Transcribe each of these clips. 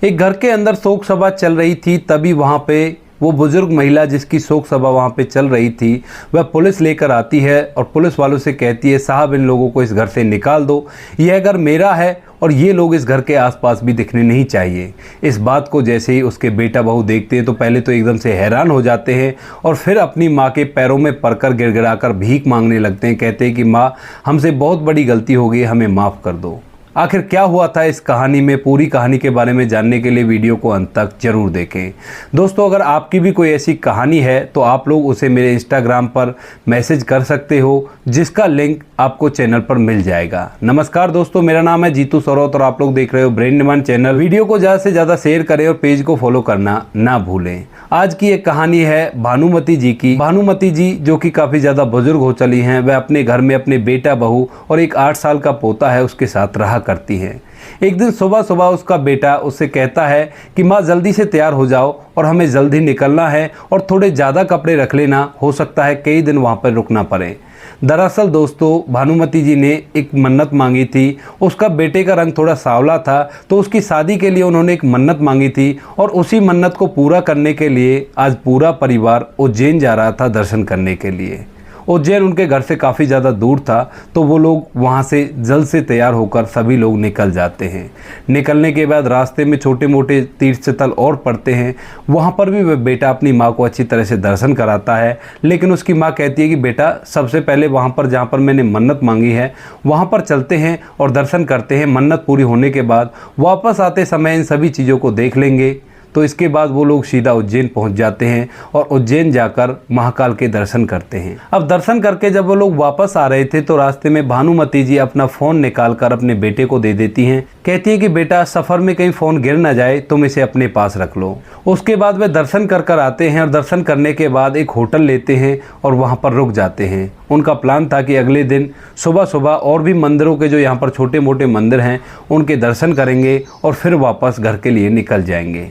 एक घर के अंदर शोक सभा चल रही थी, तभी वहाँ पे वो बुजुर्ग महिला जिसकी शोक सभा वहाँ पे चल रही थी वह पुलिस लेकर आती है और पुलिस वालों से कहती है, साहब इन लोगों को इस घर से निकाल दो, यह घर मेरा है और ये लोग इस घर के आसपास भी दिखने नहीं चाहिए। इस बात को जैसे ही उसके बेटा बहू देखते हैं तो पहले तो एकदम से हैरान हो जाते हैं और फिर अपनी माँ के पैरों में पड़कर गिड़गिड़ाकर भीख मांगने लगते हैं। कहते हैं कि माँ, हमसे बहुत बड़ी गलती हो गई, हमें माफ़ कर दो। आखिर क्या हुआ था इस कहानी में, पूरी कहानी के बारे में जानने के लिए वीडियो को अंत तक जरूर देखें। दोस्तों, अगर आपकी भी कोई ऐसी कहानी है तो आप लोग उसे मेरे इंस्टाग्राम पर मैसेज कर सकते हो, जिसका लिंक आपको चैनल पर मिल जाएगा। नमस्कार दोस्तों, मेरा नाम है जीतू सरोत और आप लोग देख रहे हो ब्रेन डिमांड चैनल। वीडियो को ज़्यादा से ज़्यादा शेयर करें और पेज को फॉलो करना ना भूलें। आज की एक कहानी है भानुमति जी की। भानुमति जी जो कि काफ़ी ज़्यादा बुजुर्ग हो चली हैं, वह अपने घर में अपने बेटा बहू और एक 8 साल का पोता है उसके साथ रहा करती हैं। एक दिन सुबह सुबह उसका बेटा उससे कहता है कि माँ जल्दी से तैयार हो जाओ और हमें जल्दी निकलना है और थोड़े ज़्यादा कपड़े रख लेना, हो सकता है कई दिन वहाँ पर रुकना पड़े। दरअसल दोस्तों, भानुमति जी ने एक मन्नत मांगी थी। उसका बेटे का रंग थोड़ा सांवला था तो उसकी शादी के लिए उन्होंने एक मन्नत मांगी थी और उसी मन्नत को पूरा करने के लिए आज पूरा परिवार उज्जैन जा रहा था दर्शन करने के लिए। उज्जैन उनके घर से काफ़ी ज़्यादा दूर था तो वो लोग वहाँ से जल्द से तैयार होकर सभी लोग निकल जाते हैं। निकलने के बाद रास्ते में छोटे मोटे तीर्थ स्थल और पड़ते हैं, वहाँ पर भी वह बेटा अपनी माँ को अच्छी तरह से दर्शन कराता है। लेकिन उसकी माँ कहती है कि बेटा, सबसे पहले वहाँ पर जहाँ पर मैंने मन्नत मांगी है वहाँ पर चलते हैं और दर्शन करते हैं। मन्नत पूरी होने के बाद वापस आते समय इन सभी चीज़ों को देख लेंगे। तो इसके बाद वो लोग सीधा उज्जैन पहुंच जाते हैं और उज्जैन जाकर महाकाल के दर्शन करते हैं। अब दर्शन करके जब वो लोग वापस आ रहे थे तो रास्ते में भानुमति जी अपना फ़ोन निकालकर अपने बेटे को दे देती हैं। कहती है कि बेटा, सफ़र में कहीं फ़ोन गिर ना जाए, तुम इसे अपने पास रख लो। उसके बाद वे दर्शन कर आते हैं और दर्शन करने के बाद एक होटल लेते हैं और वहाँ पर रुक जाते हैं। उनका प्लान था कि अगले दिन सुबह सुबह और भी मंदिरों के जो यहाँ पर छोटे मोटे मंदिर हैं उनके दर्शन करेंगे और फिर वापस घर के लिए निकल जाएंगे।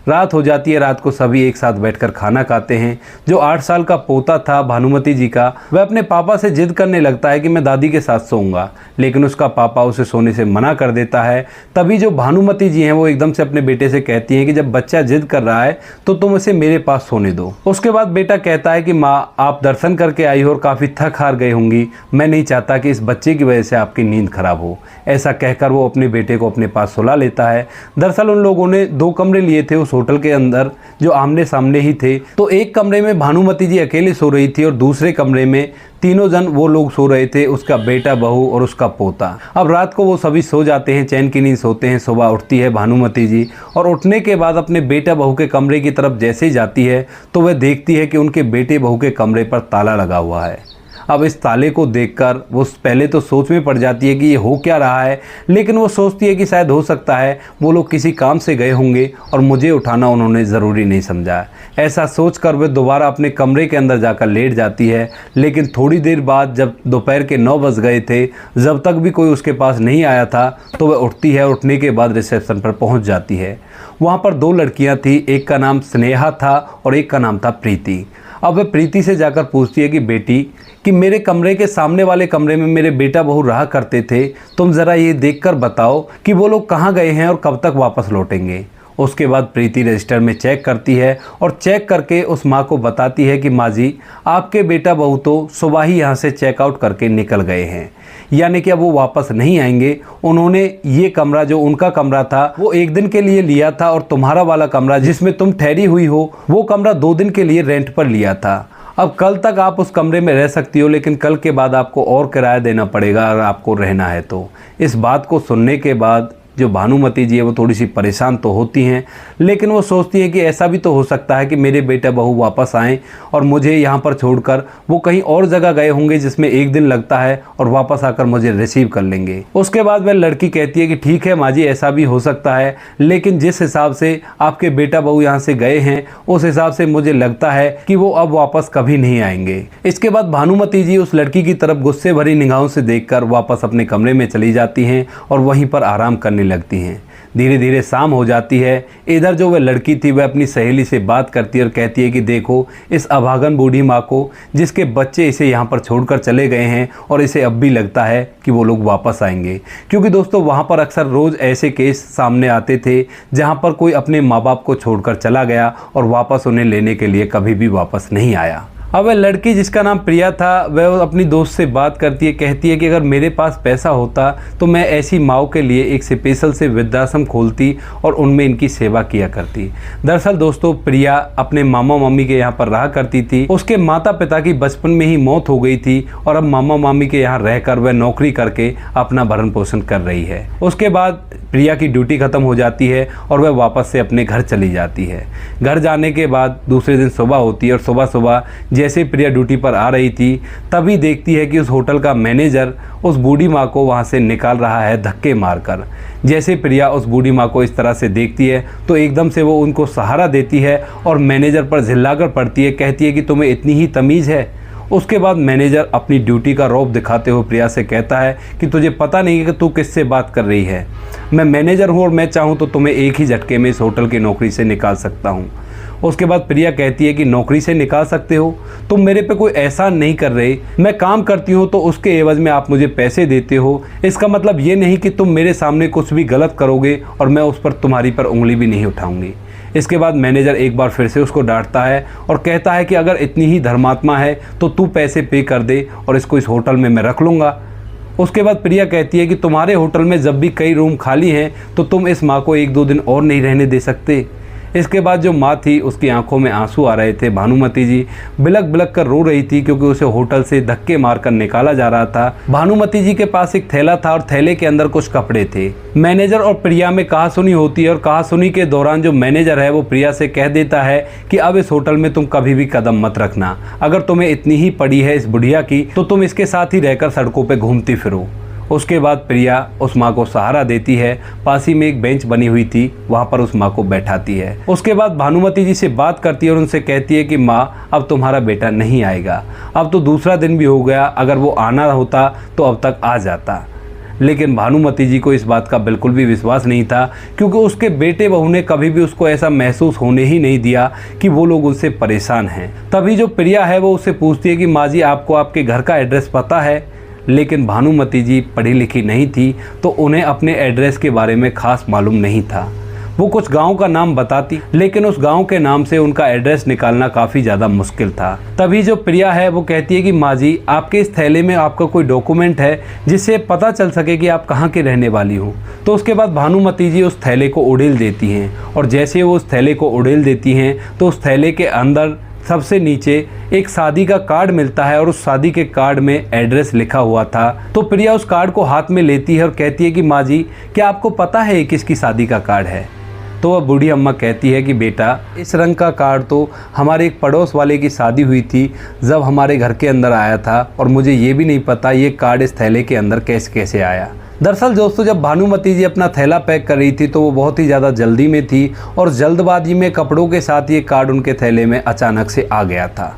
रात हो जाती है। रात को सभी एक साथ बैठकर खाना खाते हैं। जो 8 साल का पोता था भानुमति जी का, वह अपने पापा से जिद करने लगता है कि मैं दादी के साथ सोऊंगा, लेकिन उसका पापा उसे सोने से मना कर देता है। तभी जो भानुमति जी हैं वो एकदम से अपने बेटे से कहती हैं कि जब बच्चा जिद कर रहा है तो तुम इसे मेरे पास सोने दो। उसके बाद बेटा कहता है कि माँ, आप दर्शन करके आई हो और काफ़ी थक हार गई होंगी, मैं नहीं चाहता कि इस बच्चे की वजह से आपकी नींद खराब हो। ऐसा कहकर वो अपने बेटे को अपने पास सुला लेता है। दरअसल उन लोगों ने 2 कमरे लिए थे उस होटल के अंदर जो आमने सामने ही थे। तो एक कमरे में भानुमति जी अकेले सो रही थी और दूसरे कमरे में तीनों जन वो लोग सो रहे थे, उसका बेटा बहू और उसका पोता। अब रात को वो सभी सो जाते हैं, चैन की नींद सोते हैं। सुबह उठती है भानुमति जी और उठने के बाद अपने बेटा बहू के कमरे की तरफ जैसे ही जाती है तो वह देखती है कि उनके बेटे बहू के कमरे पर ताला लगा हुआ है। अब इस ताले को देखकर वो पहले तो सोच में पड़ जाती है कि ये हो क्या रहा है, लेकिन वो सोचती है कि शायद हो सकता है वो लोग किसी काम से गए होंगे और मुझे उठाना उन्होंने ज़रूरी नहीं समझा। ऐसा सोचकर वह दोबारा अपने कमरे के अंदर जाकर लेट जाती है। लेकिन थोड़ी देर बाद जब दोपहर के 9 बज गए थे, जब तक भी कोई उसके पास नहीं आया था, तो वह उठती है। उठने के बाद रिसेप्शन पर पहुँच जाती है। वहाँ पर 2 लड़कियाँ थी, एक का नाम स्नेहा था और एक का नाम था प्रीति। अब वह प्रीति से जाकर पूछती है कि बेटी, कि मेरे कमरे के सामने वाले कमरे में मेरे बेटा बहू रहा करते थे, तुम ज़रा ये देखकर बताओ कि वो लोग कहाँ गए हैं और कब तक वापस लौटेंगे। उसके बाद प्रीति रजिस्टर में चेक करती है और चेक करके उस माँ को बताती है कि माँ जी, आपके बेटा बहू तो सुबह ही यहाँ से चेकआउट करके निकल गए हैं, यानी कि अब वो वापस नहीं आएंगे। उन्होंने ये कमरा जो उनका कमरा था वो 1 दिन के लिए लिया था और तुम्हारा वाला कमरा जिसमें तुम ठहरी हुई हो वो कमरा 2 दिन के लिए रेंट पर लिया था। अब कल तक आप उस कमरे में रह सकती हो, लेकिन कल के बाद आपको और किराया देना पड़ेगा अगर आपको रहना है तो। इस बात को सुनने के बाद जो भानुमति जी है वो थोड़ी सी परेशान तो होती हैं, लेकिन वो सोचती हैं कि ऐसा भी तो हो सकता है कि मेरे बेटा बहू वापस आएँ और मुझे यहाँ पर छोड़कर वो कहीं और जगह गए होंगे जिसमें 1 दिन लगता है और वापस आकर मुझे रिसीव कर लेंगे। उसके बाद वह लड़की कहती है कि ठीक है माँ जी, ऐसा भी हो सकता है, लेकिन जिस हिसाब से आपके बेटा बहू यहाँ से गए हैं उस हिसाब से मुझे लगता है कि वो अब वापस कभी नहीं आएंगे। इसके बाद भानुमति जी उस लड़की की तरफ गुस्से भरी निगाहों से देखकर वापस अपने कमरे में चली जाती हैं और वहीं पर आराम करने लगती हैं। धीरे धीरे शाम हो जाती है। इधर जो वह लड़की थी वह अपनी सहेली से बात करती है और कहती है कि देखो इस अभागन बूढ़ी माँ को, जिसके बच्चे इसे यहाँ पर छोड़कर चले गए हैं और इसे अब भी लगता है कि वो लोग वापस आएंगे। क्योंकि दोस्तों वहाँ पर अक्सर रोज़ ऐसे केस सामने आते थे जहाँ पर कोई अपने माँ बाप को छोड़कर चला गया और वापस उन्हें लेने के लिए कभी भी वापस नहीं आया। अब वह लड़की जिसका नाम प्रिया था वह अपनी दोस्त से बात करती है, कहती है कि अगर मेरे पास पैसा होता तो मैं ऐसी माओ के लिए एक स्पेशल से वृद्धाश्रम खोलती और उनमें इनकी सेवा किया करती। दरअसल दोस्तों प्रिया अपने मामा मामी के यहाँ पर रहा करती थी। उसके माता पिता की बचपन में ही मौत हो गई थी और अब मामा मामी के यहाँ रहकर वह नौकरी करके अपना भरण पोषण कर रही है। उसके बाद प्रिया की ड्यूटी ख़त्म हो जाती है और वह वापस से अपने घर चली जाती है। घर जाने के बाद दूसरे दिन सुबह होती है और सुबह सुबह जैसे प्रिया ड्यूटी पर आ रही थी तभी देखती है कि उस होटल का मैनेजर उस बूढ़ी माँ को वहाँ से निकाल रहा है धक्के मारकर। जैसे प्रिया उस बूढ़ी माँ को इस तरह से देखती है तो एकदम से वो उनको सहारा देती है और मैनेजर पर झिल्लाकर पड़ती है, कहती है कि तुम्हें इतनी ही तमीज़ है। उसके बाद मैनेजर अपनी ड्यूटी का रौब दिखाते हुए प्रिया से कहता है कि तुझे पता नहीं है कि तू किससे बात कर रही है। मैं मैनेजर हूँ और मैं चाहूँ तो तुम्हें एक ही झटके में इस होटल की नौकरी से निकाल सकता हूँ। उसके बाद प्रिया कहती है कि नौकरी से निकाल सकते हो? तुम मेरे पे कोई एहसान नहीं कर रहे। मैं काम करती हूँ तो उसके एवज में आप मुझे पैसे देते हो। इसका मतलब ये नहीं कि तुम मेरे सामने कुछ भी गलत करोगे और मैं उस पर तुम्हारी पर उंगली भी नहीं उठाऊंगी। इसके बाद मैनेजर एक बार फिर से उसको डांटता है और कहता है कि अगर इतनी ही धर्मात्मा है तो तू पैसे पे कर दे और इसको इस होटल में मैं रख लूँगा। उसके बाद प्रिया कहती है कि तुम्हारे होटल में जब भी कई रूम खाली हैं तो तुम इस माँ को 1-2 दिन और नहीं रहने दे सकते। इसके बाद जो माँ थी उसकी आंखों में आंसू आ रहे थे। भानुमति जी बिलक बिलक कर रो रही थी क्योंकि उसे होटल से धक्के मारकर निकाला जा रहा था। भानुमति जी के पास एक थैला था और थैले के अंदर कुछ कपड़े थे। मैनेजर और प्रिया में कहासुनी होती है और कहासुनी के दौरान जो मैनेजर है वो प्रिया से कह देता है कि अब इस होटल में तुम कभी भी कदम मत रखना। अगर तुम्हें इतनी ही पड़ी है इस बुढ़िया की तो तुम इसके साथ ही रहकर सड़कों पर घूमती फिरो। उसके बाद प्रिया उस माँ को सहारा देती है। पास ही में एक बेंच बनी हुई थी, वहाँ पर उस माँ को बैठाती है। उसके बाद भानुमति जी से बात करती है और उनसे कहती है कि माँ अब तुम्हारा बेटा नहीं आएगा। अब तो दूसरा दिन भी हो गया, अगर वो आना होता तो अब तक आ जाता। लेकिन भानुमति जी को इस बात का बिल्कुल भी विश्वास नहीं था क्योंकि उसके बेटे बहू ने कभी भी उसको ऐसा महसूस होने ही नहीं दिया कि वो लोग उससे परेशान हैं। तभी जो प्रिया है वो उससे पूछती है कि माँ जी आपको आपके घर का एड्रेस पता है? लेकिन भानुमति जी पढ़ी लिखी नहीं थी तो उन्हें अपने एड्रेस के बारे में खास मालूम नहीं था। वो कुछ गांव का नाम बताती लेकिन उस गांव के नाम से उनका एड्रेस निकालना काफ़ी ज़्यादा मुश्किल था। तभी जो प्रिया है वो कहती है कि माँ जी आपके इस थैले में आपका कोई डॉक्यूमेंट है जिससे पता चल सके कि आप कहाँ के रहने वाली हो? तो उसके बाद भानुमति जी उस थैले को उड़ेल देती हैं और जैसे वो उस थैले को उड़ेल देती हैं तो उस थैले के अंदर सबसे नीचे एक शादी का कार्ड मिलता है और उस शादी के कार्ड में एड्रेस लिखा हुआ था। तो प्रिया उस कार्ड को हाथ में लेती है और कहती है कि माँ जी क्या आपको पता है ये किसकी शादी का कार्ड है? तो वह बूढ़ी अम्मा कहती है कि बेटा इस रंग का कार्ड तो हमारे एक पड़ोस वाले की शादी हुई थी जब हमारे घर के अंदर आया था और मुझे ये भी नहीं पता ये कार्ड इस थैले के अंदर कैसे कैसे आया। दरअसल दोस्तों जब भानुमति जी अपना थैला पैक कर रही थी तो वो बहुत ही ज़्यादा जल्दी में थी और जल्दबाजी में कपड़ों के साथ ये कार्ड उनके थैले में अचानक से आ गया था।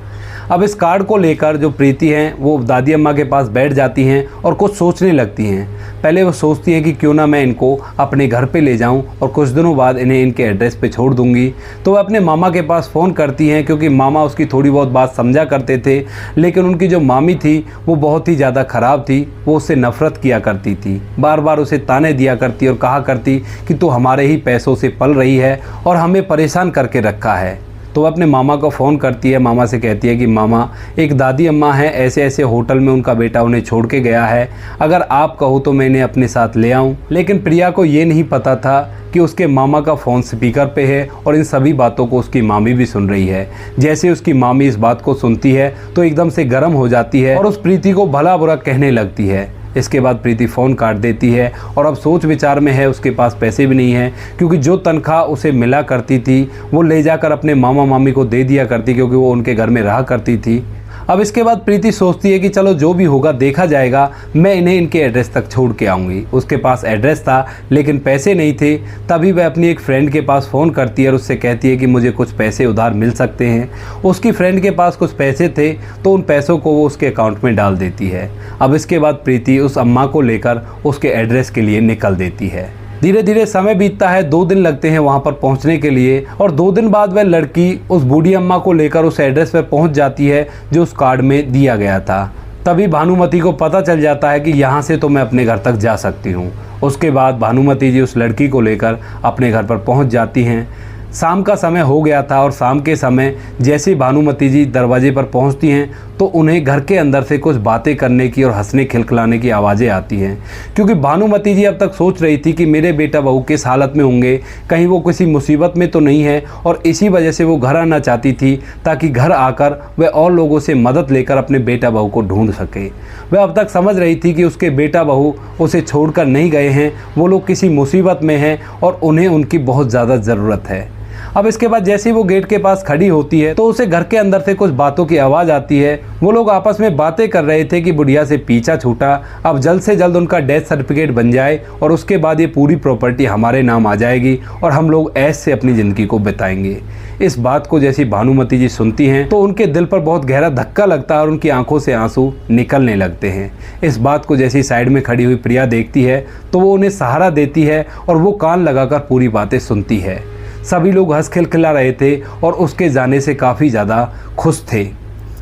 अब इस कार्ड को लेकर जो प्रीति हैं वो दादी अम्मा के पास बैठ जाती हैं और कुछ सोचने लगती हैं। पहले वो सोचती हैं कि क्यों ना मैं इनको अपने घर पे ले जाऊं और कुछ दिनों बाद इन्हें इनके एड्रेस पे छोड़ दूंगी। तो वह अपने मामा के पास फ़ोन करती हैं क्योंकि मामा उसकी थोड़ी बहुत बात समझा करते थे, लेकिन उनकी जो मामी थी वो बहुत ही ज़्यादा ख़राब थी। वो उससे नफ़रत किया करती थी, बार बार उसे ताने दिया करती और कहा करती कि तू हमारे ही पैसों से पल रही है और हमें परेशान करके रखा है। तो वह अपने मामा को फ़ोन करती है, मामा से कहती है कि मामा एक दादी अम्मा हैं, ऐसे ऐसे होटल में उनका बेटा उन्हें छोड़ के गया है, अगर आप कहो तो मैं इन्हें अपने साथ ले आऊं। लेकिन प्रिया को ये नहीं पता था कि उसके मामा का फ़ोन स्पीकर पे है और इन सभी बातों को उसकी मामी भी सुन रही है। जैसे उसकी मामी इस बात को सुनती है तो एकदम से गर्म हो जाती है और उस प्रीति को भला बुरा कहने लगती है। इसके बाद प्रीति फ़ोन काट देती है और अब सोच विचार में है, उसके पास पैसे भी नहीं है क्योंकि जो तनख्वाह उसे मिला करती थी वो ले जाकर अपने मामा मामी को दे दिया करती क्योंकि वो उनके घर में रहा करती थी। अब इसके बाद प्रीति सोचती है कि चलो जो भी होगा देखा जाएगा, मैं इन्हें इनके एड्रेस तक छोड़ के आऊँगी। उसके पास एड्रेस था लेकिन पैसे नहीं थे। तभी वह अपनी एक फ्रेंड के पास फ़ोन करती है और उससे कहती है कि मुझे कुछ पैसे उधार मिल सकते हैं। उसकी फ्रेंड के पास कुछ पैसे थे तो उन पैसों को वो उसके अकाउंट में डाल देती है। अब इसके बाद प्रीति उस अम्मा को लेकर उसके एड्रेस के लिए निकल देती है। धीरे धीरे समय बीतता है, 2 दिन लगते हैं वहाँ पर पहुँचने के लिए और 2 दिन बाद वह लड़की उस बूढ़ी अम्मा को लेकर उस एड्रेस पर पहुँच जाती है जो उस कार्ड में दिया गया था। तभी भानुमति को पता चल जाता है कि यहाँ से तो मैं अपने घर तक जा सकती हूँ। उसके बाद भानुमति जी उस लड़की को लेकर अपने घर पर पहुँच जाती हैं। शाम का समय हो गया था और शाम के समय जैसे ही भानुमति जी दरवाजे पर पहुंचती हैं तो उन्हें घर के अंदर से कुछ बातें करने की और हंसने खिलखिलाने की आवाज़ें आती हैं, क्योंकि भानुमति जी अब तक सोच रही थी कि मेरे बेटा बहू किस हालत में होंगे, कहीं वो किसी मुसीबत में तो नहीं है, और इसी वजह से वो घर आना चाहती थी ताकि घर आकर वह और लोगों से मदद लेकर अपने बेटा बहू को ढूंढ सके। वह अब तक समझ रही थी कि उसके बेटा बहू उसे छोड़कर नहीं गए हैं, वो लोग किसी मुसीबत में हैं और उन्हें उनकी बहुत ज़्यादा ज़रूरत है। अब इसके बाद जैसे ही वो गेट के पास खड़ी होती है तो उसे घर के अंदर से कुछ बातों की आवाज़ आती है। वो लोग आपस में बातें कर रहे थे कि बुढ़िया से पीछा छूटा, अब जल्द से जल्द उनका डेथ सर्टिफिकेट बन जाए और उसके बाद ये पूरी प्रॉपर्टी हमारे नाम आ जाएगी और हम लोग ऐश से अपनी ज़िंदगी को बिताएंगे। इस बात को जैसी भानुमति जी सुनती हैं तो उनके दिल पर बहुत गहरा धक्का लगता है और उनकी आंखों से आंसू निकलने लगते हैं। इस बात को जैसी साइड में खड़ी हुई प्रिया देखती है तो वो उन्हें सहारा देती है और वो कान लगाकर पूरी बातें सुनती है। सभी लोग हंस खिलखिला रहे थे और उसके जाने से काफ़ी ज़्यादा खुश थे।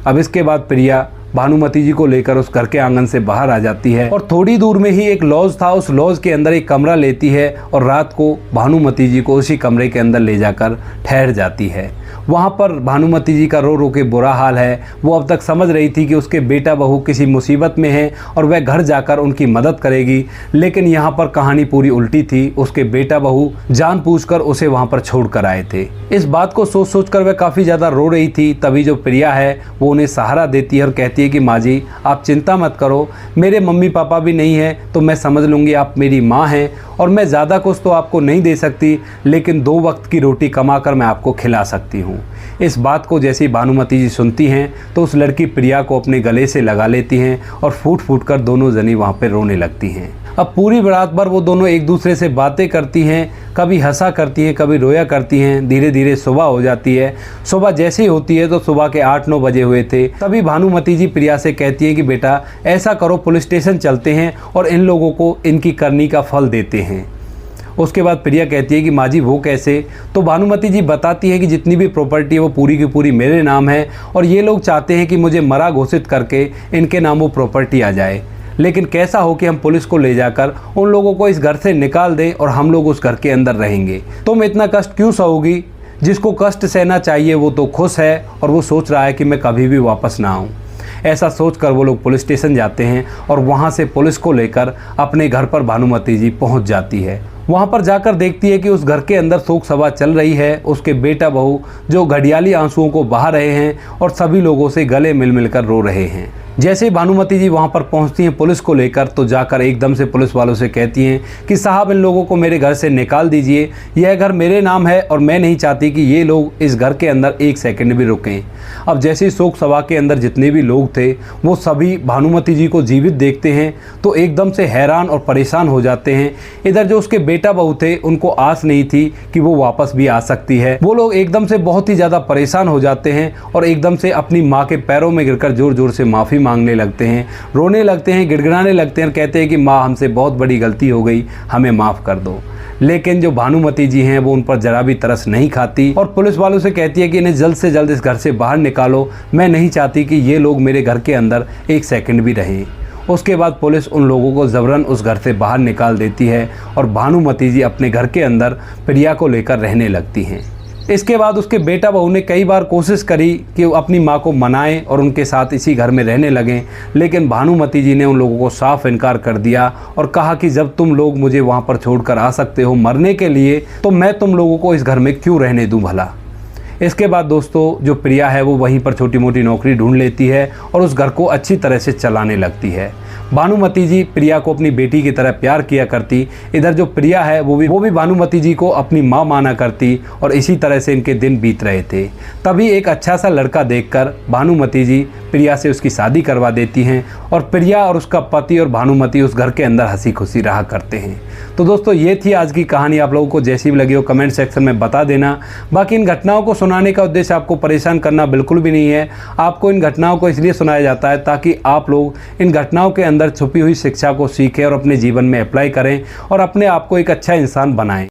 अब इसके बाद प्रिया भानुमति जी को लेकर उस घर के आंगन से बाहर आ जाती है और थोड़ी दूर में ही एक लॉज था, उस लॉज के अंदर एक कमरा लेती है और रात को भानुमति जी को उसी कमरे के अंदर ले जाकर ठहर जाती है। वहाँ पर भानुमति जी का रो रो के बुरा हाल है। वो अब तक समझ रही थी कि उसके बेटा बहू किसी मुसीबत में है और वह घर जाकर उनकी मदद करेगी, लेकिन यहाँ पर कहानी पूरी उल्टी थी। उसके बेटा बहू जानबूझकर उसे वहाँ पर छोड़ कर आए थे। इस बात को सोच सोच कर वह काफ़ी ज़्यादा रो रही थी। तभी जो प्रिया है वो उन्हें सहारा देती है और कहती है कि माँ जी आप चिंता मत करो, मेरे मम्मी पापा भी नहीं है तो मैं समझ लूँगी, आप मेरी माँ हैं और मैं ज़्यादा कुछ तो आपको नहीं दे सकती, लेकिन 2 वक्त की रोटी कमा कर मैं आपको खिला सकती हूँ। इस बात को जैसी भानुमति जी सुनती हैं तो उस लड़की प्रिया को अपने गले से लगा लेती हैं और फूट फूट कर दोनों जनी वहाँ पर रोने लगती हैं। अब पूरी रात भर वो दोनों एक दूसरे से बातें करती हैं, कभी हंसा करती हैं, कभी रोया करती हैं। धीरे धीरे सुबह हो जाती है। सुबह जैसे ही होती है तो सुबह के 8-9 बजे हुए थे। तभी भानुमति जी प्रिया से कहती है कि बेटा ऐसा करो, पुलिस स्टेशन चलते हैं और इन लोगों को इनकी करनी का फल देते हैं। उसके बाद प्रिया कहती है कि माँ जी वो कैसे? तो भानुमति जी बताती है कि जितनी भी प्रॉपर्टी है वो पूरी की पूरी मेरे नाम है और ये लोग चाहते हैं कि मुझे मरा घोषित करके इनके नाम वो प्रॉपर्टी आ जाए, लेकिन कैसा हो कि हम पुलिस को ले जाकर उन लोगों को इस घर से निकाल दें और हम लोग उस घर के अंदर रहेंगे। तुम इतना कष्ट क्यों सहोगी? जिसको कष्ट सहना चाहिए वो तो खुश है और वो सोच रहा है कि मैं कभी भी वापस ना आऊँ। ऐसा सोचकर वो लोग पुलिस स्टेशन जाते हैं और वहाँ से पुलिस को लेकर अपने घर पर भानुमति जी पहुँच जाती है। वहाँ पर जाकर देखती है कि उस घर के अंदर शोक सभा चल रही है। उसके बेटा बहू जो घड़ियाली आंसुओं को बहा रहे हैं और सभी लोगों से गले मिल मिलकर रो रहे हैं। जैसे भानुमति जी वहाँ पर पहुँचती हैं पुलिस को लेकर तो जाकर एकदम से पुलिस वालों से कहती हैं कि साहब इन लोगों को मेरे घर से निकाल दीजिए, यह घर मेरे नाम है और मैं नहीं चाहती कि ये लोग इस घर के अंदर 1 सेकंड भी रुकें। अब जैसे शोक सभा के अंदर जितने भी लोग थे वो सभी भानुमति जी को जीवित देखते हैं तो एकदम से हैरान और परेशान हो जाते हैं। इधर जो उसके बेटा बहू थे उनको आस नहीं थी कि वो वापस भी आ सकती है। वो लोग एकदम से बहुत ही ज़्यादा परेशान हो जाते हैं और एकदम से अपनी माँ के पैरों में गिरकर जोर जोर से माफ़ी मांगने लगते हैं, रोने लगते हैं, गिड़गिड़ाने लगते हैं और कहते हैं कि माँ हमसे बहुत बड़ी गलती हो गई, हमें माफ़ कर दो। लेकिन जो भानुमति जी हैं वो उन पर जरा भी तरस नहीं खाती और पुलिस वालों से कहती है कि इन्हें जल्द से जल्द इस घर से बाहर निकालो, मैं नहीं चाहती कि ये लोग मेरे घर के अंदर 1 सेकंड भी रहें। उसके बाद पुलिस उन लोगों को ज़बरन उस घर से बाहर निकाल देती है और भानुमति जी अपने घर के अंदर प्रिया को लेकर रहने लगती हैं। इसके बाद उसके बेटा बहू ने कई बार कोशिश करी कि वो अपनी माँ को मनाएं और उनके साथ इसी घर में रहने लगें, लेकिन भानुमति जी ने उन लोगों को साफ इनकार कर दिया और कहा कि जब तुम लोग मुझे वहाँ पर छोड़कर आ सकते हो मरने के लिए तो मैं तुम लोगों को इस घर में क्यों रहने दूँ भला। इसके बाद दोस्तों जो प्रिया है वो वहीं पर छोटी मोटी नौकरी ढूंढ लेती है और उस घर को अच्छी तरह से चलाने लगती है। भानुमति जी प्रिया को अपनी बेटी की तरह प्यार किया करती। इधर जो प्रिया है वो भी भानुमति जी को अपनी माँ माना करती और इसी तरह से इनके दिन बीत रहे थे। तभी एक अच्छा सा लड़का देखकर भानुमति जी प्रिया से उसकी शादी करवा देती हैं और प्रिया और उसका पति और भानुमति उस घर के अंदर हंसी खुशी रहा करते हैं। तो दोस्तों ये थी आज की कहानी। आप लोगों को जैसी भी लगी हो कमेंट सेक्शन में बता देना। बाकी इन घटनाओं को सुनाने का उद्देश्य आपको परेशान करना बिल्कुल भी नहीं है। आपको इन घटनाओं को इसलिए सुनाया जाता है ताकि आप लोग इन घटनाओं के अंदर छुपी हुई शिक्षा को सीखें और अपने जीवन में अप्लाई करें और अपने आप को एक अच्छा इंसान बनाएं।